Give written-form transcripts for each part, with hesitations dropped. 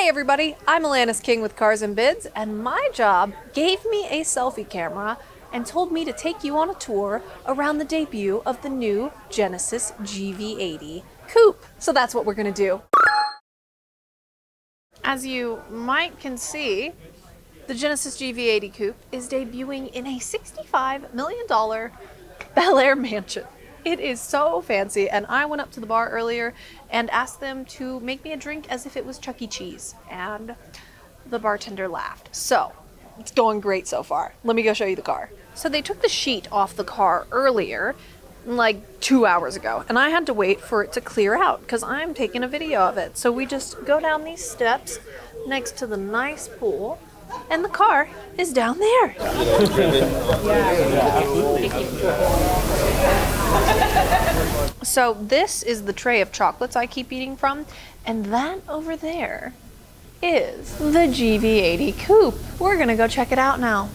Hey everybody, I'm Alanis King with Cars and Bids, and my job gave me a selfie camera and told me to take you on a tour around the debut of the new Genesis GV80 Coupe. So that's what we're gonna do. As you can see, the Genesis GV80 Coupe is debuting in a $65 million Bel Air mansion. It is so fancy, and I went up to the bar earlier and asked them to make me a drink as if it was Chuck E. Cheese, and the bartender laughed. So, it's going great so far. Let me go show you the car. So they took the sheet off the car earlier, like 2 hours ago, and I had to wait for it to clear out because I'm taking a video of it. So we just go down these steps next to the nice pool, and the car is down there. So this is the tray of chocolates I keep eating from, and that over there is the GV80 Coupe. We're gonna go check it out now,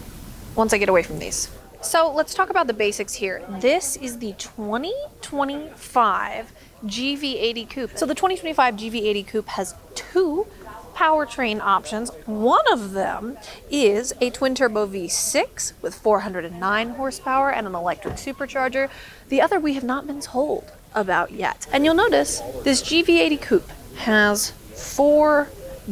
once I get away from these. So let's talk about the basics here. This is the 2025 GV80 Coupe. So the 2025 GV80 Coupe has two powertrain options. One of them is a twin-turbo V6 with 409 horsepower and an electric supercharger. The other we have not been told about yet. And you'll notice this GV80 Coupe has 4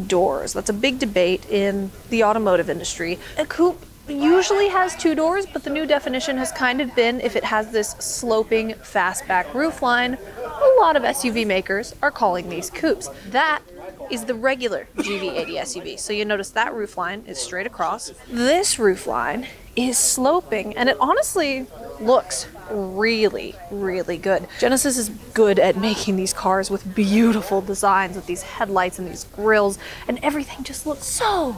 doors. That's a big debate in the automotive industry. A coupe usually has 2 doors, but the new definition has kind of been if it has this sloping fastback roofline. A lot of SUV makers are calling these coupes. That is the regular GV80 SUV. So you notice that roofline is straight across. This roofline is sloping, and it honestly looks really, really good. Genesis is good at making these cars with beautiful designs, with these headlights and these grills, and everything just looks so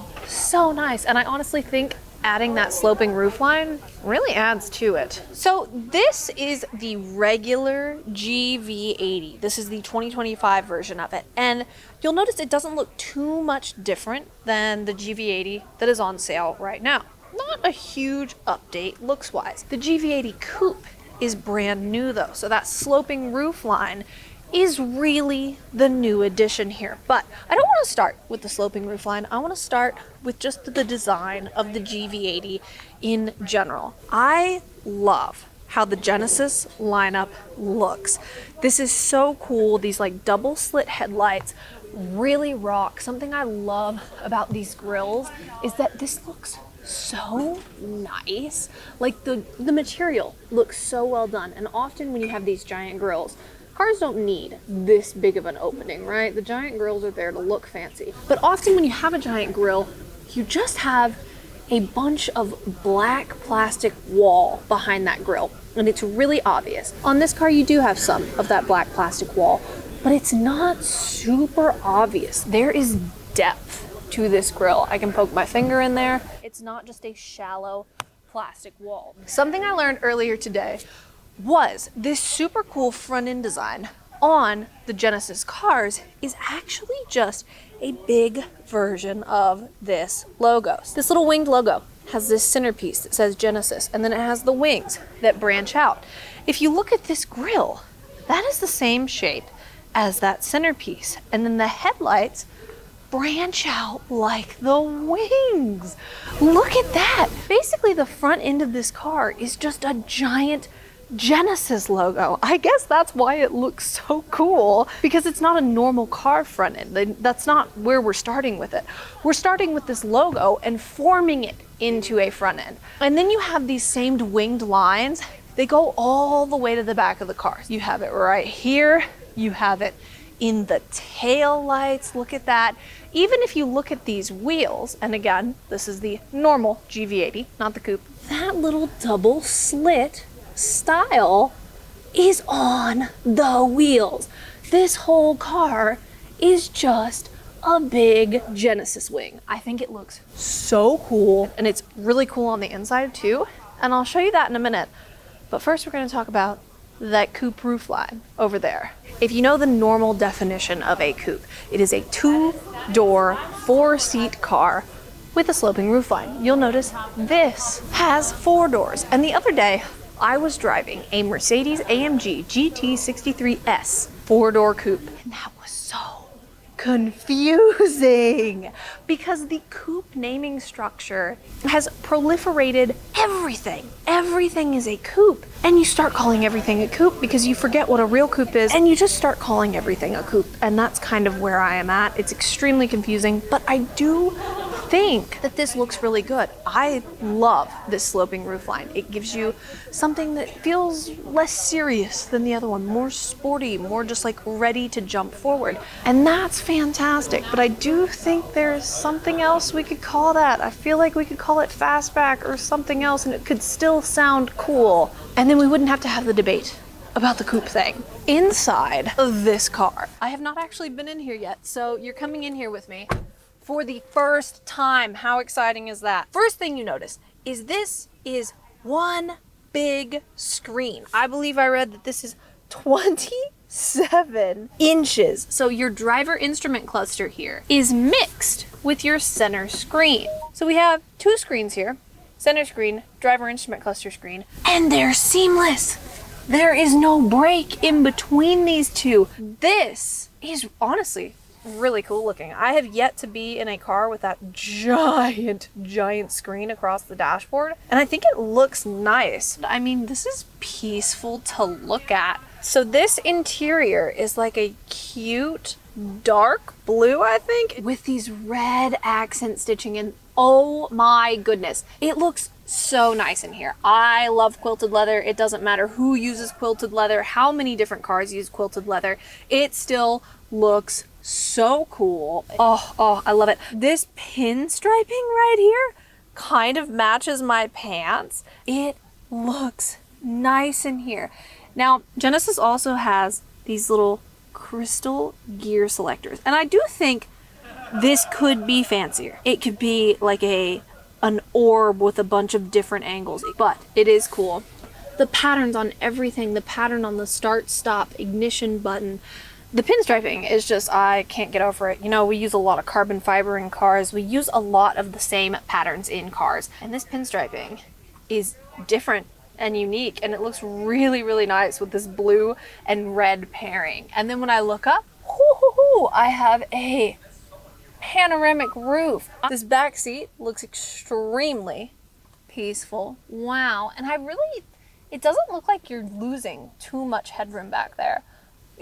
nice. And I honestly think adding that sloping roofline really adds to it. So this is the regular GV80. This is the 2025 version of it. And you'll notice it doesn't look too much different than the GV80 that is on sale right now. Not a huge update looks-wise. The GV80 Coupe is brand new though, so that sloping roofline is really the new addition here. But I don't want to start with the sloping roofline. I want to start with just the design of the GV80 in general. I love how the Genesis lineup looks. This is so cool. These like double slit headlights really rock. Something I love about these grills is that this looks so nice. Like the material looks so well done. And often when you have these giant grills, cars don't need this big of an opening, right? The giant grills are there to look fancy. But often when you have a giant grill, you just have a bunch of black plastic wall behind that grill, and it's really obvious. On this car, you do have some of that black plastic wall, but it's not super obvious. There is depth to this grill. I can poke my finger in there. It's not just a shallow plastic wall. Something I learned earlier today was this super cool front end design on the Genesis cars is actually just a big version of this logo. This little winged logo has this centerpiece that says Genesis, and then it has the wings that branch out. If you look at this grille, that is the same shape as that centerpiece, and then the headlights branch out like the wings. Look at that. Basically, the front end of this car is just a giant Genesis logo. I guess that's why it looks so cool, because it's not a normal car front end. That's not where we're starting with it. We're starting with this logo and forming it into a front end. And then you have these same winged lines. They go all the way to the back of the car. You have it right here. You have it in the tail lights. Look at that. Even if you look at these wheels, and again, this is the normal GV80, not the coupe, that little double slit style is on the wheels. This whole car is just a big Genesis wing. I think it looks so cool, and it's really cool on the inside too, and I'll show you that in a minute. But first we're going to talk about that coupe roofline over there. If you know the normal definition of a coupe, it is a 2-door, 4-seat car with a sloping roofline. You'll notice this has 4 doors, and the other day I was driving a Mercedes AMG GT63S 4-door coupe, and that was so confusing because the coupe naming structure has proliferated everything. Everything is a coupe, and you start calling everything a coupe because you forget what a real coupe is, and you just start calling everything a coupe, and that's kind of where I am at. It's extremely confusing, but I do think that this looks really good. I love this sloping roofline. It gives you something that feels less serious than the other one, more sporty, more just like ready to jump forward. And that's fantastic, but I do think there's something else we could call that. I feel like we could call it fastback or something else, and it could still sound cool. And then we wouldn't have to have the debate about the coupe thing. Inside of this car, I have not actually been in here yet, so you're coming in here with me for the first time. How exciting is that? First thing you notice is this is one big screen. I believe I read that this is 27 inches. So your driver instrument cluster here is mixed with your center screen. So we have two screens here, center screen, driver instrument cluster screen, and they're seamless. There is no break in between these two. This is honestly really cool looking. I have yet to be in a car with that giant screen across the dashboard, and I think it looks nice. I mean, this is peaceful to look at. So this interior is like a cute dark blue, I think, with these red accent stitching, and oh my goodness, it looks so nice in here. I love quilted leather. It doesn't matter who uses quilted leather, how many different cars use quilted leather, it still looks so cool. Oh, I love it. This pinstriping right here kind of matches my pants. It looks nice in here. Now, Genesis also has these little crystal gear selectors, and I do think this could be fancier. It could be like an orb with a bunch of different angles, but it is cool. The patterns on everything, the pattern on the start, stop, ignition button, the pinstriping is just, I can't get over it. You know, we use a lot of carbon fiber in cars. We use a lot of the same patterns in cars. And this pinstriping is different and unique, and it looks really, really nice with this blue and red pairing. And then when I look up, I have a panoramic roof. This back seat looks extremely peaceful. Wow. And it doesn't look like you're losing too much headroom back there.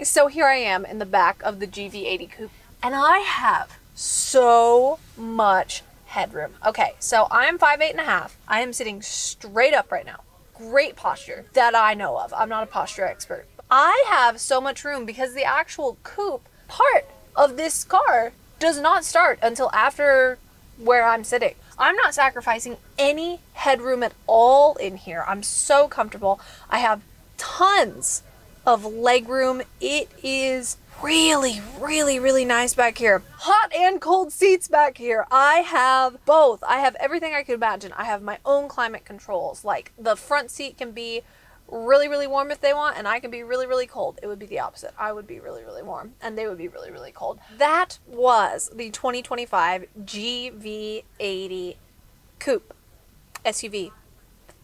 So here I am in the back of the GV80 Coupe, and I have so much headroom. Okay, so I am 5'8.5". I am sitting straight up right now. Great posture that I know of. I'm not a posture expert. I have so much room because the actual coupe part of this car does not start until after where I'm sitting. I'm not sacrificing any headroom at all in here. I'm so comfortable. I have tons of leg room. It is really, really, really nice back here. Hot and cold seats back here. I have both. I have everything I could imagine. I have my own climate controls. Like, the front seat can be really, really warm if they want, and I can be really, really cold. It would be the opposite. I would be really, really warm, and they would be really, really cold. That was the 2025 GV80 Coupe SUV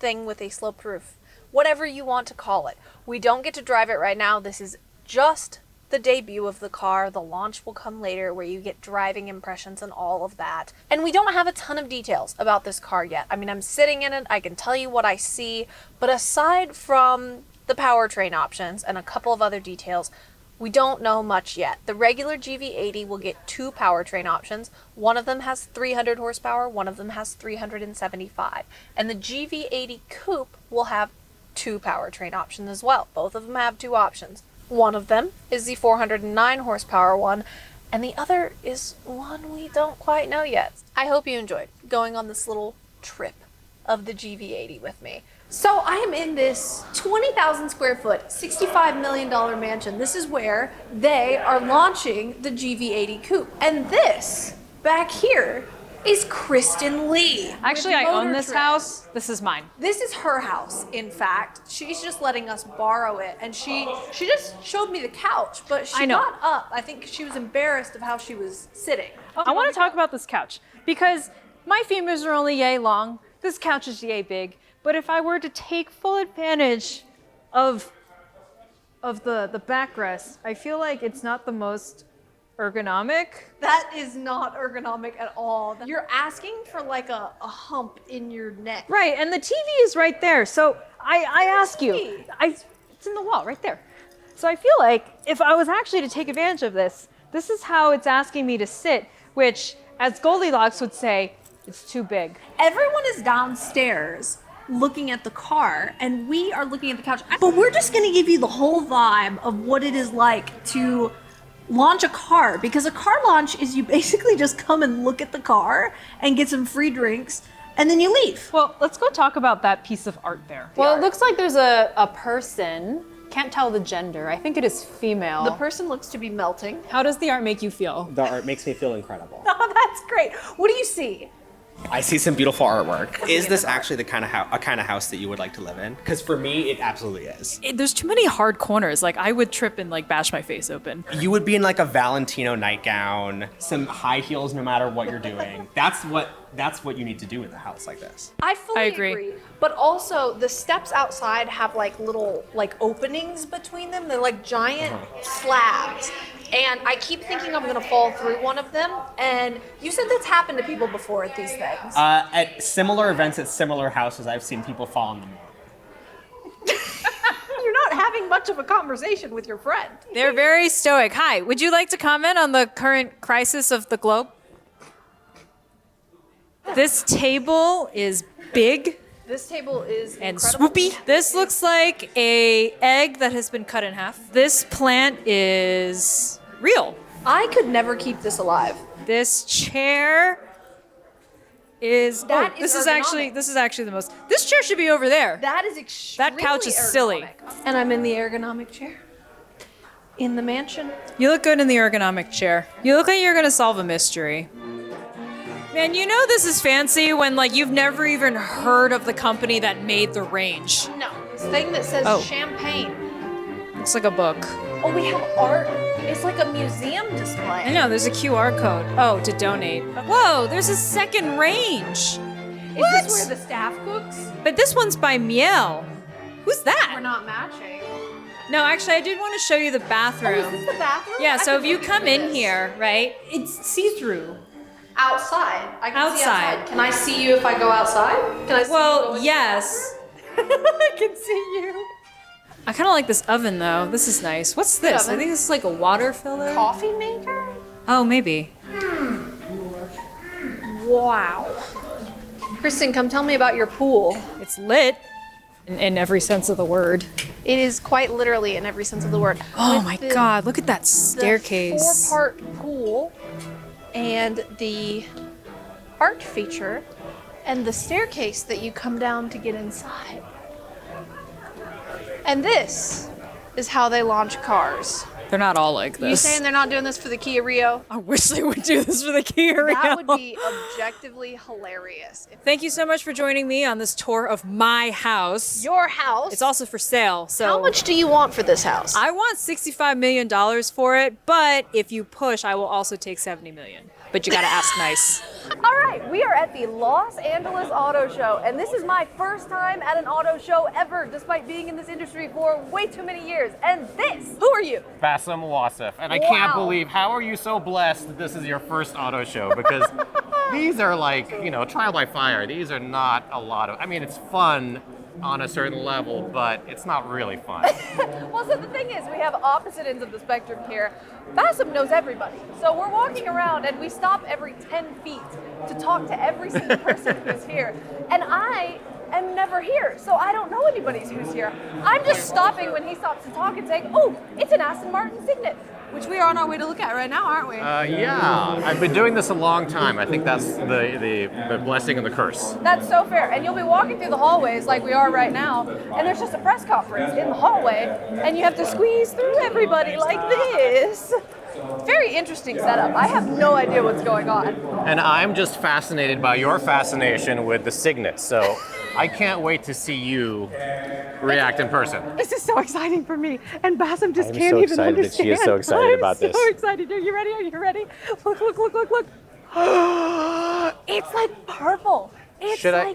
thing with a sloped roof. Whatever you want to call it. We don't get to drive it right now. This is just the debut of the car. The launch will come later, where you get driving impressions and all of that. And we don't have a ton of details about this car yet. I mean, I'm sitting in it. I can tell you what I see. But aside from the powertrain options and a couple of other details, we don't know much yet. The regular GV80 will get two powertrain options. One of them has 300 horsepower. One of them has 375. And the GV80 Coupe will have two powertrain options as well. Both of them have two options. One of them is the 409 horsepower one, and the other is one we don't quite know yet. I hope you enjoyed going on this little trip of the GV80 with me. So I am in this 20,000 square foot, $65 million mansion. This is where they are launching the GV80 Coupe. And this back here is Kristen Lee. Actually, I own this house. This is mine. This is her house, in fact. She's just letting us borrow it. And she just showed me the couch, but she got up. I think she was embarrassed of how she was sitting. I want to talk about this couch because my femurs are only yay long. This couch is yay big. But if I were to take full advantage of the backrest, I feel like it's not the most ergonomic. That is not ergonomic at all. You're asking for like a hump in your neck. Right, and the TV is right there. So I ask you, it's in the wall right there. So I feel like if I was actually to take advantage of this, this is how it's asking me to sit, which, as Goldilocks would say, it's too big. Everyone is downstairs looking at the car, and we are looking at the couch. But we're just going to give you the whole vibe of what it is like to launch a car, because a car launch is you basically just come and look at the car and get some free drinks, and then you leave. Well, let's go talk about that piece of art there. Well, it looks like there's a person. Can't tell the gender. I think it is female. The person looks to be melting. How does the art make you feel? The art makes me feel incredible. Oh, that's great. What do you see? I see some beautiful artwork. Is this actually the kind of house that you would like to live in? Because for me, it absolutely is. There's too many hard corners. Like, I would trip and like bash my face open. You would be in like a Valentino nightgown, some high heels no matter what you're doing. That's what you need to do in a house like this. I fully agree. agree. But also, the steps outside have like little like openings between them. They're like giant slabs. And I keep thinking I'm gonna fall through one of them. And you said that's happened to people before at these things. At similar events at similar houses, I've seen people fall on them. You're not having much of a conversation with your friend. They're very stoic. Hi, would you like to comment on the current crisis of the globe? This table is big This table is and incredible. swoopy. This looks like a egg that has been cut in half. This plant is real. I could never keep this alive. This chair is That is ergonomic. this is actually the most. This chair should be over there. That is extremely That couch is silly. ergonomic. And I'm in the ergonomic chair. In the mansion. You look good in the ergonomic chair. You look like you're gonna solve a mystery. Man, you know this is fancy when like you've never even heard of the company that made the range. No. This thing that says Oh. champagne. Looks like a book. Oh, we have art. It's like a museum display. I know, there's a QR code. Oh, to donate. Whoa, there's a second range. Is this where the staff cooks? But this one's by Miel. Who's that? We're not matching. No, actually, I did want to show you the bathroom. Oh, is this the bathroom? Yeah, I so could if you look come into in this. here, right, it's see-through. Outside. I can see Outside. outside. Can I see you if I go outside? Can I see you Well, going yes. I can see you. I kind of like this oven, though. This is nice. What's this? I oven? think this is like a water filler. Coffee maker? Oh, maybe. Wow. Kristen, come tell me about your pool. It's lit in every sense of the word. It is quite literally in every sense of the word. Oh With my the- God, look at that the staircase. 4-part pool and the art feature and the staircase that you come down to get inside. And this is how they launch cars. They're not all like this. You saying they're not doing this for the Kia Rio? I wish they would do this for the Kia Rio. That would be objectively hilarious. If Thank you so much for joining me on this tour of my house. your house. It's also for sale, so How much do you want for this house? I want $65 million for it, but if you push, I will also take $70 million. But you gotta ask nice. All right, we are at the Los Angeles Auto Show, and this is my first time at an auto show ever, despite being in this industry for way too many years. And this, who are you? Basem Wasef, and I Wow. can't believe, how are you so blessed that this is your first auto show? Because these are like, trial by fire. These are not a lot of, it's fun on a certain level, but it's not really fun. Well, so the thing is, we have opposite ends of the spectrum here. Bassem knows everybody. So we're walking around and we stop every 10 feet to talk to every single person who's here. And I am never here, so I don't know anybody who's here. I'm just stopping when he stops to talk and saying, oh, it's an Aston Martin Cygnet, which we are on our way to look at right now, aren't we? Yeah, I've been doing this a long time. I think that's the blessing and the curse. That's so fair. And you'll be walking through the hallways like we are right now, and there's just a press conference in the hallway, and you have to squeeze through everybody like this. Very interesting setup. I have no idea what's going on. And I'm just fascinated by your fascination with the Cygnet, so I can't wait to see you react in person. This is so exciting for me, and Bassem just I'm can't so even excited that understand. she is so excited about I'm this. so excited. Are you ready? Are you ready? Look, look, look, look, look. It's like purple.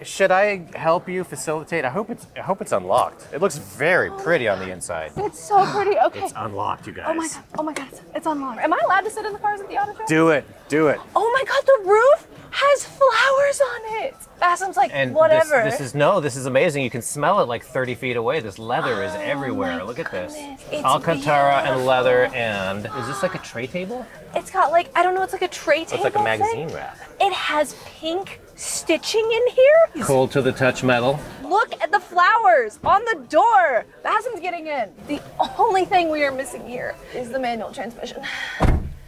Should I help you facilitate? I hope it's unlocked. It looks very pretty on the inside. It's so pretty. Okay. It's unlocked, you guys. Oh my god, it's unlocked. Am I allowed to sit in the cars at the auto show? Do it. Oh my god, the roof has flowers on it. Bassem's like, And whatever. this is amazing. You can smell it like 30 feet away. This leather is everywhere. Look at this. It's Alcantara beautiful. and leather, and is this like a tray table? It's got like, I don't know, it's like a tray table. It's like a magazine thing. wrap. It has pink stitching in here. Cold to the touch metal. Look at the flowers on the door. Bassem's getting in. The only thing we are missing here is the manual transmission.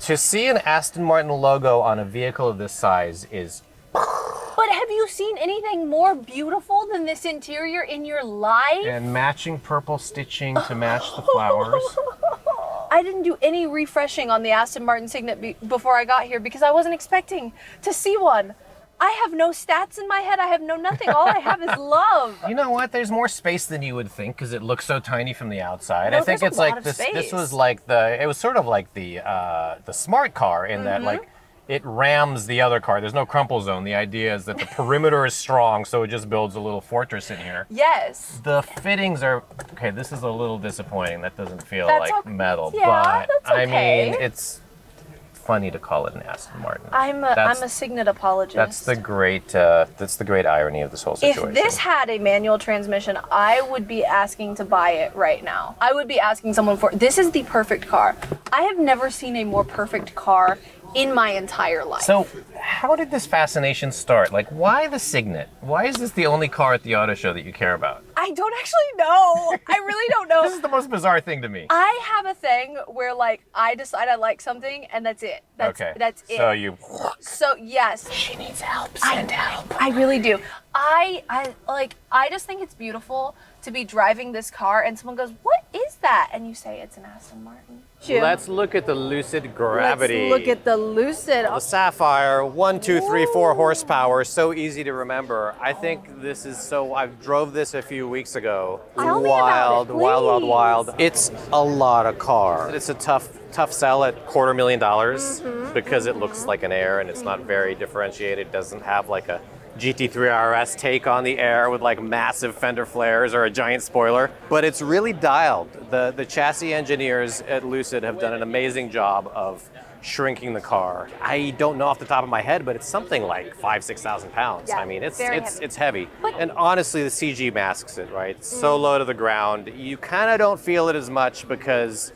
To see an Aston Martin logo on a vehicle of this size is... But have you seen anything more beautiful than this interior in your life? And matching purple stitching to match the flowers. I didn't do any refreshing on the Aston Martin Cygnet before I got here because I wasn't expecting to see one. I have no stats in my head. I have no nothing. All I have is love. You know what? There's more space than you would think because it looks so tiny from the outside. No, I think there's it's a lot like of this. This space. was like it was sort of like the smart car in that like it rams the other car. There's no crumple zone. The idea is that the perimeter is strong, so it just builds a little fortress in here. Yes. The fittings are okay. This is a little disappointing. That doesn't feel That's like okay. metal, Yeah, but that's okay. I mean it's funny to call it an Aston Martin. I'm a Cygnet apologist. That's the great irony of this whole situation. If this had a manual transmission, I would be asking to buy it right now. I would be asking someone for this is the perfect car. I have never seen a more perfect car in my entire life. So, how did this fascination start? Like, why the Cygnet? Why is this the only car at the auto show that you care about? I don't actually know. I really don't know. This is the most bizarre thing to me. I have a thing where like I decide I like something and that's it. That's it. So you. So yes. She needs help. Send help. I really do. I just think it's beautiful to be driving this car and someone goes, "What is that?" And you say it's an Aston Martin. Let's look at the Lucid Gravity. Let's look at the Lucid. The Sapphire, 1, 2, 3, 4 horsepower, so easy to remember. I think this is so. I drove this a few weeks ago. Tell me about it, Wild. It's a lot of car. It's a tough sell at $250,000 because it looks like an Air and it's not very differentiated. It doesn't have like a GT3 RS take on the Air with like massive fender flares or a giant spoiler, but it's really dialed. The chassis engineers at Lucid have done an amazing job of shrinking the car. I don't know off the top of my head, but it's something like 5,000-6,000 pounds. Yeah, I mean, it's heavy. heavy. And honestly, the CG masks it, right? It's so low to the ground. You kind of don't feel it as much because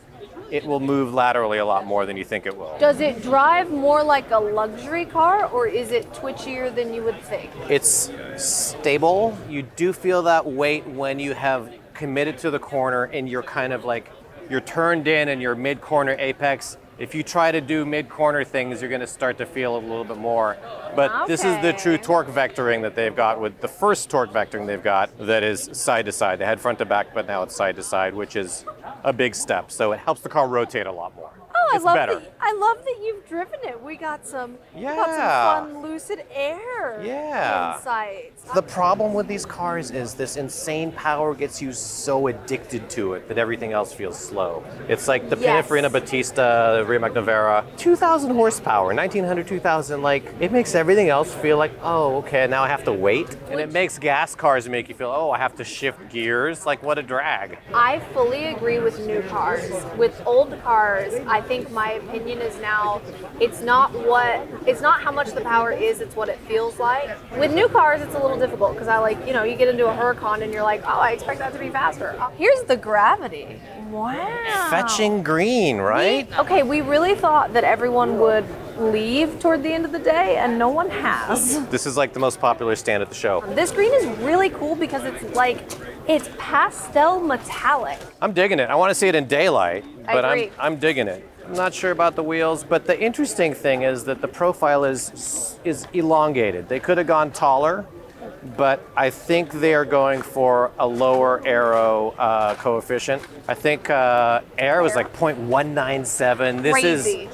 it will move laterally a lot more than you think it will. Does it drive more like a luxury car or is it twitchier than you would think? It's stable. You do feel that weight when you have committed to the corner and you're kind of like, you're turned in and you're mid-corner apex. If you try to do mid-corner things, you're going to start to feel a little bit more. But this is the true torque vectoring that they've got with the first torque vectoring they've got that is side to side. They had front to back, but now it's side to side, which is a big step. So it helps the car rotate a lot more. Oh, It's better. I love that you've driven it. We got some fun Lucid Air insights. The problem with these cars is this insane power gets you so addicted to it that everything else feels slow. It's like the Pininfarina Battista, the Rimac Nevera, 2,000 horsepower, 1,900, 2,000. Like, it makes everything else feel like, oh, okay, now I have to wait. And it makes gas cars make you feel, oh, I have to shift gears. Like, what a drag. I fully agree with new cars. With old cars, I think my opinion is now it's not how much the power is, it's what it feels like. With new cars, it's a little difficult because you get into a Huracan and you're like, oh, I expect that to be faster. Here's the Gravity. Wow. Fetching green, right? We really thought that everyone would leave toward the end of the day, and no one has. This is like the most popular stand at the show. This green is really cool because it's pastel metallic. I'm digging it. I want to see it in daylight, but agree. I'm digging it. I'm not sure about the wheels, but the interesting thing is that the profile is elongated. They could have gone taller, but I think they are going for a lower aero coefficient. I think air was like 0.197.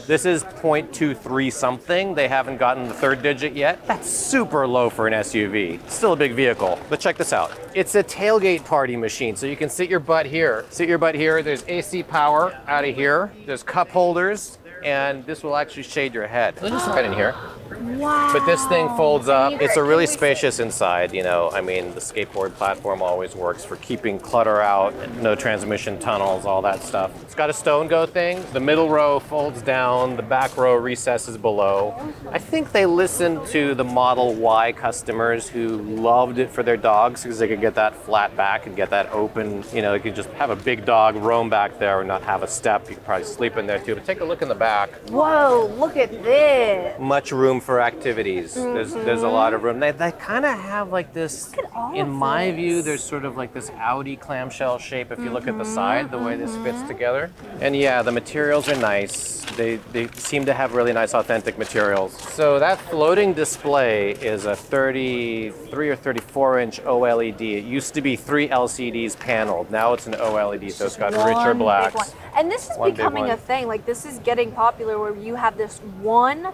This is 0.23 something. They haven't gotten the third digit yet. That's super low for an SUV. Still a big vehicle. But check this out. It's a tailgate party machine, so you can sit your butt here. There's AC power out of here. There's cup holders, and this will actually shade your head. Let's just right in here. Wow. But this thing folds up. It's a really Can we spacious inside, you know. I mean, the skateboard platform always works for keeping clutter out, no transmission tunnels, all that stuff. It's got a stone go thing. The middle row folds down, the back row recesses below. I think they listened to the Model Y customers who loved it for their dogs because they could get that flat back and get that open, you know, you could just have a big dog roam back there and not have a step. You could probably sleep in there too. But take a look in the back. Whoa, look at this. Much room for activities. There's a lot of room. They kind of have like this, in my view, there's sort of like this Audi clamshell shape if you look at the side, the way this fits together. And yeah, the materials are nice. They seem to have really nice authentic materials. So that floating display is a 33 or 34 inch OLED. It used to be 3 LCDs paneled. Now it's an OLED, so it's got richer One big blacks. one. And this is One big becoming one. a thing. Like, this is getting popular where you have this one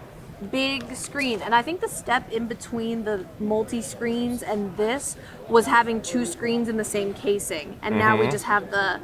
big screen. And I think the step in between the multi-screens and this was having 2 screens in the same casing. And now we just have the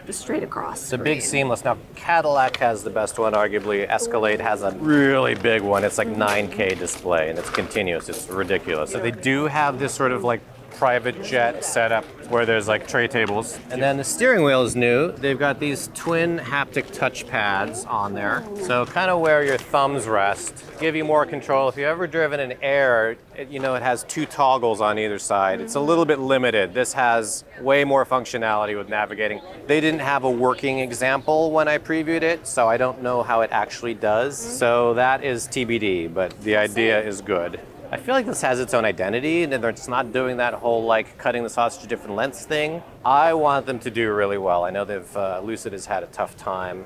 straight across The big screen. seamless. Now Cadillac has the best one, arguably. Escalade has a really big one. It's like 9K display and it's continuous. It's ridiculous. So they do have this sort of like private jet setup where there's like tray tables. And then the steering wheel is new. They've got these twin haptic touch pads on there. So kind of where your thumbs rest, give you more control. If you've ever driven an Air, you know, it has 2 toggles on either side. It's a little bit limited. This has way more functionality with navigating. They didn't have a working example when I previewed it, so I don't know how it actually does. So that is TBD, but the idea is good. I feel like this has its own identity and it's not doing that whole like cutting the sausage to different lengths thing. I want them to do really well. I know Lucid has had a tough time,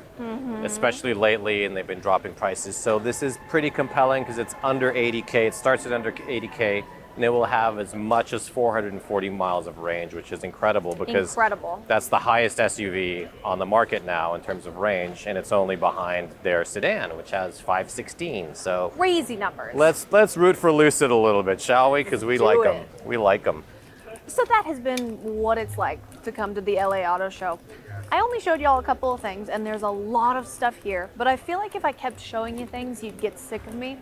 especially lately, and they've been dropping prices. So this is pretty compelling because it's under 80K. It starts at under 80K. And it will have as much as 440 miles of range, which is incredible because that's the highest SUV on the market now in terms of range, and it's only behind their sedan, which has 516. So Crazy numbers. let's root for Lucid a little bit, shall we? Because we do like them. it. We like them. So that has been what it's like to come to the LA Auto Show. I only showed y'all a couple of things, and there's a lot of stuff here, but I feel like if I kept showing you things, you'd get sick of me.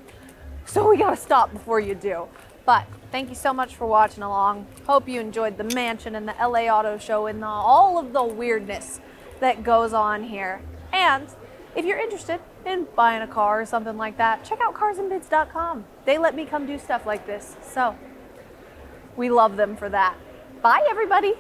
So we gotta stop before you do. But thank you so much for watching along. Hope you enjoyed the mansion and the LA Auto Show and all of the weirdness that goes on here. And if you're interested in buying a car or something like that, check out carsandbids.com. They let me come do stuff like this. So we love them for that. Bye, everybody.